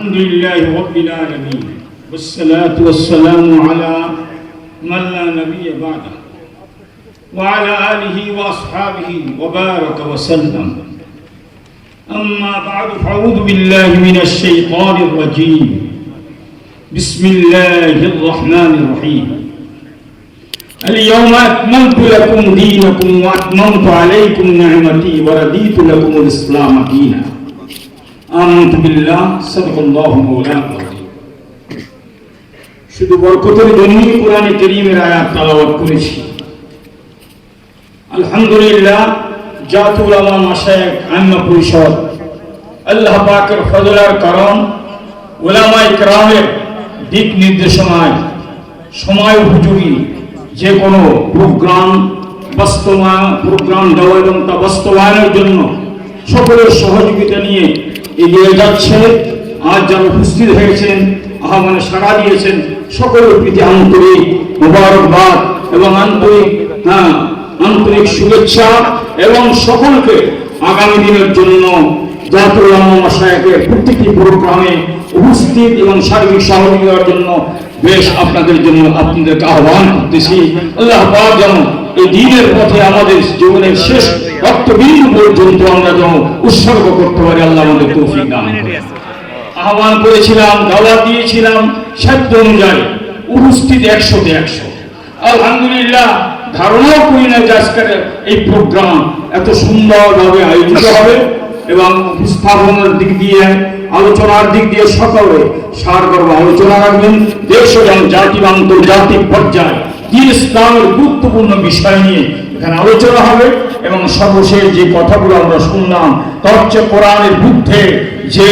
الحمد لله رب العالمين والصلاة والسلام على من لا نبي بعده وعلى آله وأصحابه وبارك وسلم أما بعد فأعوذ بالله من الشيطان الرجيم بسم الله الرحمن الرحيم اليوم أكملت لكم دينكم وأتممت عليكم نعمتي ورضيت لكم الإسلام دينا آمنت بالله صدق الله مولانا শুধু বরকতের জন্যই কোরআনে কারীমের আয়াত তেলাওয়াত করেছি। আলহামদুলিল্লাহ, জাত উলামা মাশায়েখ আইম্মা পরিষদ আল্লাহ পাকের ফজল আর করম উলামায়ে কেরামের দিক নির্দেশনায় সময় উপযোগী যে কোনো প্রোগ্রাম দেওয়া এবং তা বাস্তবায়নের জন্য সকলের সহযোগিতা নিয়ে এগিয়ে যাচ্ছে। আজ যারা উপস্থিত হয়েছেন, আহ্বানে সাড়া দিয়েছেন, সকলের প্রতি আন্তরিক মোবারকবাদ এবং আন্তরিক শুভেচ্ছা এবং সকলকে আগামী দিনের জন্য জাতীয় উলামা মাশায়েখের প্রত্যেকটি প্রোগ্রামে উপস্থিত এবং সার্বিক সহযোগিতার জন্য আপনাদেরকে আহ্বান করতেছি। আল্লাহ পাক যেন এই দ্বীনের পথে আমাদের জীবনের শেষ রক্তবিন্দু পর্যন্ত আমরা যেন উৎসর্গ করতে পারি, আল্লাহ আমাদের তৌফিক দান করুন। আহ্বান করেছিলাম, দাওয়াত দিয়েছিলাম, সাধ্য অনুযায়ী উপস্থিত 100-তে 100। আলহামদুলিল্লাহ, ধারণাও করি না যে আজকের এই প্রোগ্রাম এত সুন্দরভাবে আয়োজিত হবে এবং উপস্থাপনার দিক দিয়ে, আলোচনার দিক দিয়ে সকলে সারগর্ভ আলোচনা রাখবেন। দেশ এবং জাতি বা আন্তর্জাতিক পর্যায়ে দ্বীন ইসলামের গুরুত্বপূর্ণ বিষয় নিয়ে এখানে আলোচনা হবে এবং সর্বশেষ যে কথাগুলো আমরা শুনলাম তা হচ্ছে কোরআনের বুদ্ধে যে